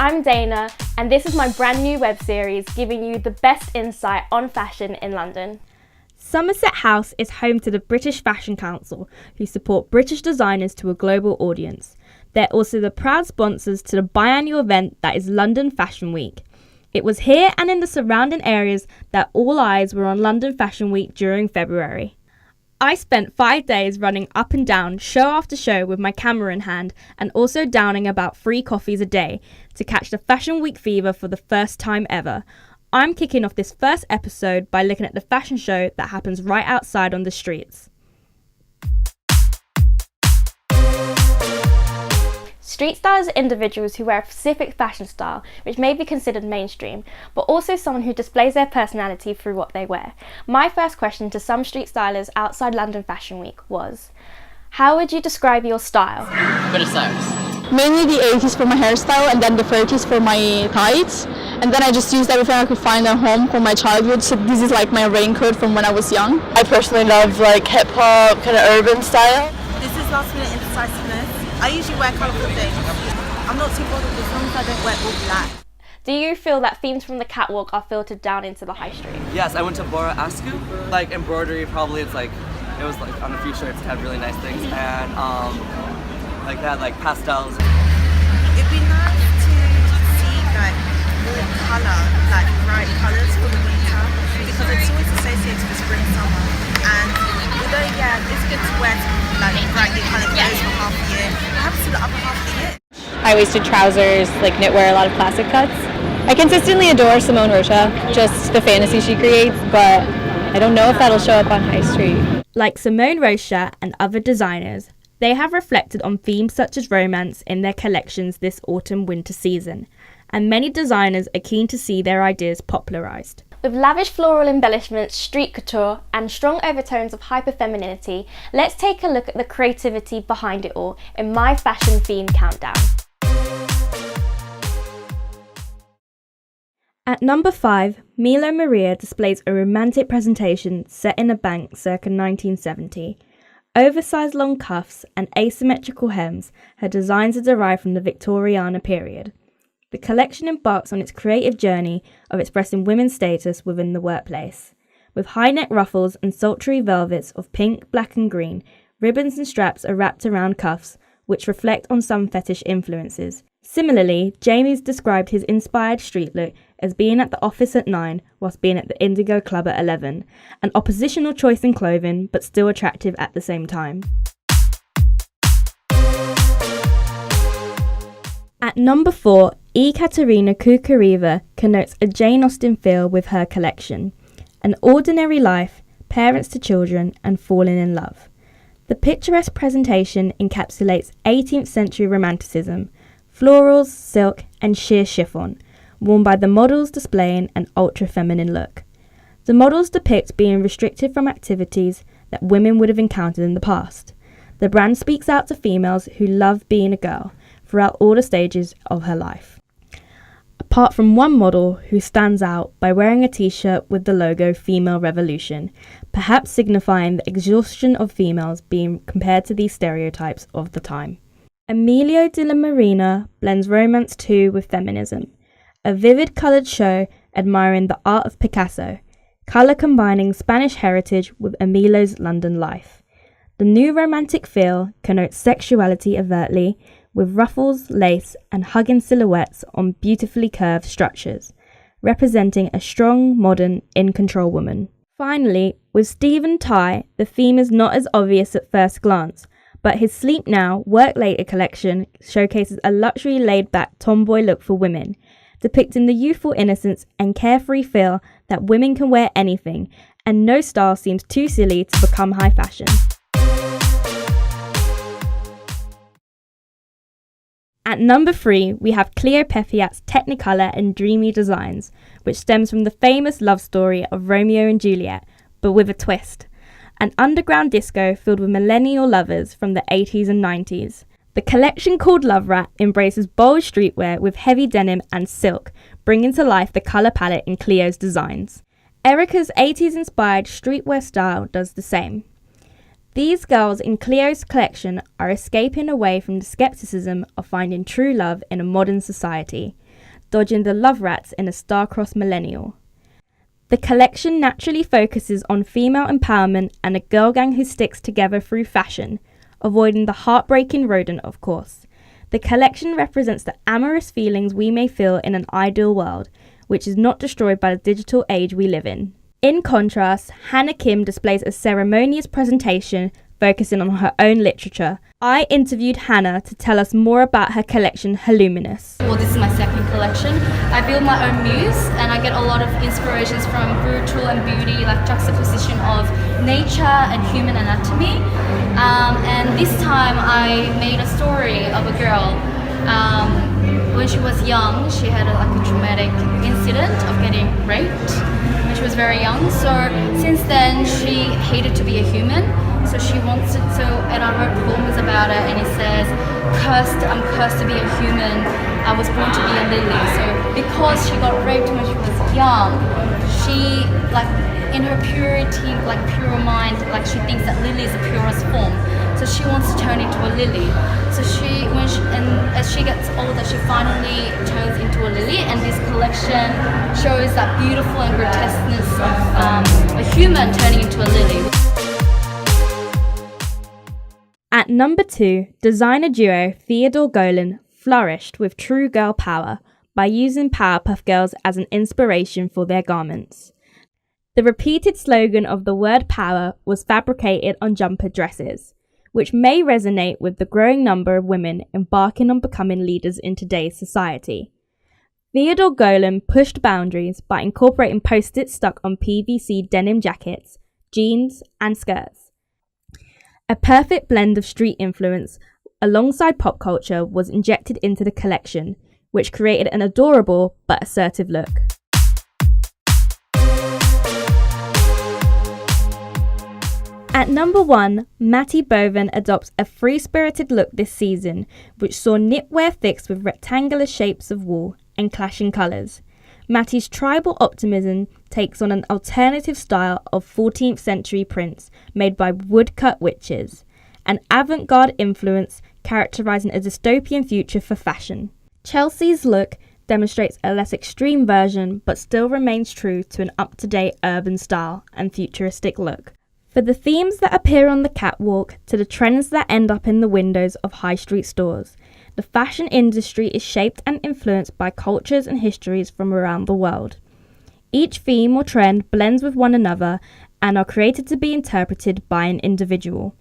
I'm Dana, and this is my brand new web series giving you the best insight on fashion in London. Somerset House is home to the British Fashion Council, who support British designers to a global audience. They're also the proud sponsors to the biannual event that is London Fashion Week. It was here and in the surrounding areas that all eyes were on London Fashion Week during February. I spent 5 days running up and down, show after show with my camera in hand, and also downing about 3 coffees a day to catch the Fashion Week fever for the first time ever. I'm kicking off this first episode by looking at the fashion show that happens right outside on the streets. Street stylists are individuals who wear a specific fashion style, which may be considered mainstream, but also someone who displays their personality through what they wear. My first question to some street stylists outside London Fashion Week was, how would you describe your style? British styles. Mainly the 80s for my hairstyle and then the 30s for my tights. And then I just used everything I could find at home from my childhood, so this is like my raincoat from when I was young. I personally love like hip hop, kind of urban style. This is last minute indecisiveness. I usually wear colourful things. I'm not too bothered as long as I don't wear all black. Do you feel that themes from the catwalk are filtered down into the high street? Yes, I went to Bora Askew. Like embroidery, probably it was like on a few shirts it had really nice things, and like that, like pastels. It'd be nice to see like more colour, like bright colours for the winter, because it's always associated with spring, summer. And although it's good to wear like brightly coloured clothes for half the year, it happens to the other half of the year. High-waisted trousers, like knitwear, a lot of classic cuts. I consistently adore Simone Rocha, just the fantasy she creates, but I don't know if that'll show up on High Street. Like Simone Rocha and other designers, they have reflected on themes such as romance in their collections this autumn-winter season, and many designers are keen to see their ideas popularised. With lavish floral embellishments, street couture, and strong overtones of hyper-femininity, let's take a look at the creativity behind it all in my fashion theme countdown. At number 5, Milo Maria displays a romantic presentation set in a bank circa 1970. Oversized long cuffs and asymmetrical hems, her designs are derived from the Victoriana period. The collection embarks on its creative journey of expressing women's status within the workplace. With high neck ruffles and sultry velvets of pink, black and green, ribbons and straps are wrapped around cuffs, which reflect on some fetish influences. Similarly, Jamie's described his inspired street look as being at the office at 9 whilst being at the Indigo Club at 11, an oppositional choice in clothing but still attractive at the same time. At number 4, Ekaterina Kukareva connotes a Jane Austen feel with her collection. An ordinary life, parents to children, and falling in love. The picturesque presentation encapsulates 18th century romanticism, florals, silk, and sheer chiffon, worn by the models displaying an ultra-feminine look. The models depict being restricted from activities that women would have encountered in the past. The brand speaks out to females who love being a girl throughout all the stages of her life. Apart from one model who stands out by wearing a t-shirt with the logo Female Revolution, perhaps signifying the exhaustion of females being compared to these stereotypes of the time. Emilio de la Marina blends romance too with feminism, a vivid coloured show admiring the art of Picasso, colour combining Spanish heritage with Emilio's London life. The new romantic feel connotes sexuality overtly, with ruffles, lace, and hugging silhouettes on beautifully curved structures, representing a strong, modern, in-control woman. Finally, with Stephen Ty, the theme is not as obvious at first glance, but his Sleep Now, Work Later collection showcases a luxury laid-back tomboy look for women, depicting the youthful innocence and carefree feel that women can wear anything, and no style seems too silly to become high fashion. At number 3, we have Cleo Pefiat's Technicolor and dreamy designs, which stems from the famous love story of Romeo and Juliet, but with a twist. An underground disco filled with millennial lovers from the 80s and 90s. The collection called Love Rat embraces bold streetwear with heavy denim and silk, bringing to life the colour palette in Cleo's designs. Erica's 80s-inspired streetwear style does the same. These girls in Cleo's collection are escaping away from the skepticism of finding true love in a modern society. dodging the love rats in a star-crossed millennial. The collection naturally focuses on female empowerment and a girl gang who sticks together through fashion, avoiding the heartbreaking rodent, of course. The collection represents the amorous feelings we may feel in an ideal world, which is not destroyed by the digital age we live in. In contrast, Hannah Kim displays a ceremonious presentation focusing on her own literature. I interviewed Hannah to tell us more about her collection, Halluminous. Well, this is my second collection. I build my own muse and I get a lot of inspirations from brutal and beauty, like juxtaposition of nature and human anatomy. And this time I made a story of a girl. When she was young, she had a traumatic incident of getting raped when she was very young. So since then, she hated to be a human. So she wants it. So, and I wrote poems about it, and it says, I'm cursed to be a human. I was born to be a lily." So because she got raped when she was young, she in her purity, pure mind, she thinks that lily is the purest form. So she wants to turn into a lily. So as she gets older, she finally turns into a lily, and this collection shows that beautiful and grotesqueness of a human turning into a lily. At number 2, designer duo Theodore Golan flourished with true girl power by using Powerpuff Girls as an inspiration for their garments. The repeated slogan of the word power was fabricated on jumper dresses, which may resonate with the growing number of women embarking on becoming leaders in today's society. Theodore Golan pushed boundaries by incorporating post-its stuck on PVC denim jackets, jeans, and skirts. A perfect blend of street influence alongside pop culture was injected into the collection, which created an adorable but assertive look. At number 1, Matty Boven adopts a free-spirited look this season, which saw knitwear fixed with rectangular shapes of wool and clashing colours. Matty's tribal optimism takes on an alternative style of 14th century prints made by woodcut witches, an avant-garde influence characterising a dystopian future for fashion. Chelsea's look demonstrates a less extreme version but still remains true to an up-to-date urban style and futuristic look. For the themes that appear on the catwalk to the trends that end up in the windows of high street stores, the fashion industry is shaped and influenced by cultures and histories from around the world. Each theme or trend blends with one another and are created to be interpreted by an individual.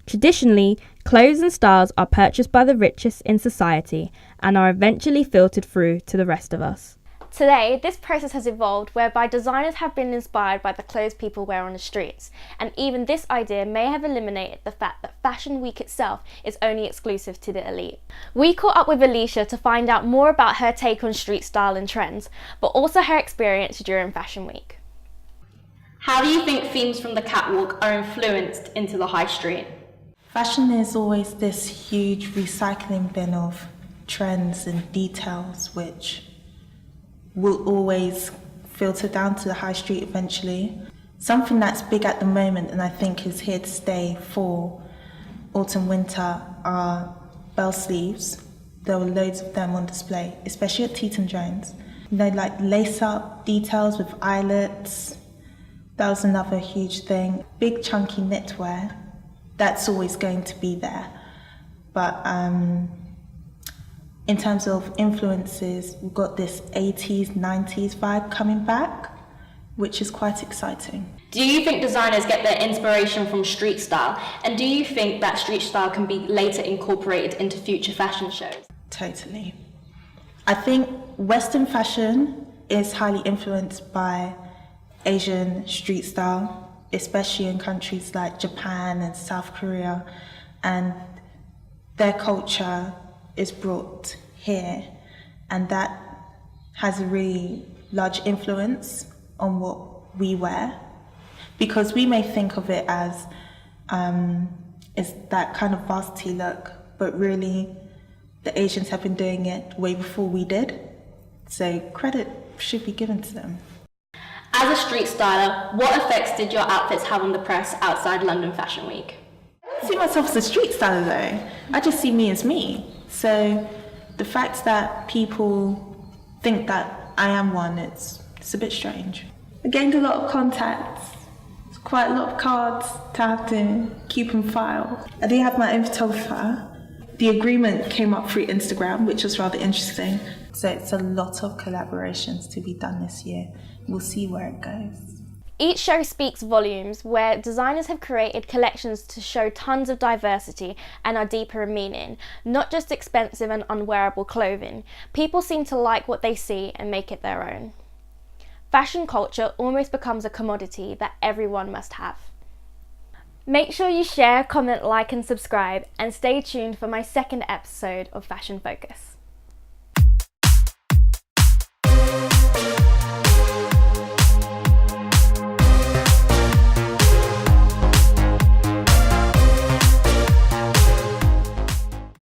Traditionally, clothes and styles are purchased by the richest in society and are eventually filtered through to the rest of us. Today, this process has evolved whereby designers have been inspired by the clothes people wear on the streets, and even this idea may have eliminated the fact that Fashion Week itself is only exclusive to the elite. We caught up with Alicia to find out more about her take on street style and trends, but also her experience during Fashion Week. How do you think themes from the catwalk are influenced into the high street? Fashion is always this huge recycling bin of trends and details which will always filter down to the high street eventually. Something that's big at the moment and I think is here to stay for autumn winter are bell sleeves. There were loads of them on display, especially at Teton Jones. Lace up details with eyelets. That was another huge thing. Big chunky knitwear, that's always going to be there. But in terms of influences, we've got this 80s, 90s vibe coming back, which is quite exciting. Do you think designers get their inspiration from street style? And do you think that street style can be later incorporated into future fashion shows? Totally. I think Western fashion is highly influenced by Asian street style, especially in countries like Japan and South Korea, and their culture is brought here, and that has a really large influence on what we wear, because we may think of it as is that kind of varsity look, but really the Asians have been doing it way before we did, so credit should be given to them. As a street styler, what effects did your outfits have on the press outside London Fashion Week? I don't see myself as a street styler though, I just see me as me. So the fact that people think that I am one, it's a bit strange. I gained a lot of contacts. It's quite a lot of cards to have to keep in file. I do have my own photographer. The agreement came up through Instagram, which was rather interesting. So it's a lot of collaborations to be done this year. We'll see where it goes. Each show speaks volumes, where designers have created collections to show tons of diversity and are deeper in meaning, not just expensive and unwearable clothing. People seem to like what they see and make it their own. Fashion culture almost becomes a commodity that everyone must have. Make sure you share, comment, like and subscribe, and stay tuned for my second episode of Fashion Focus.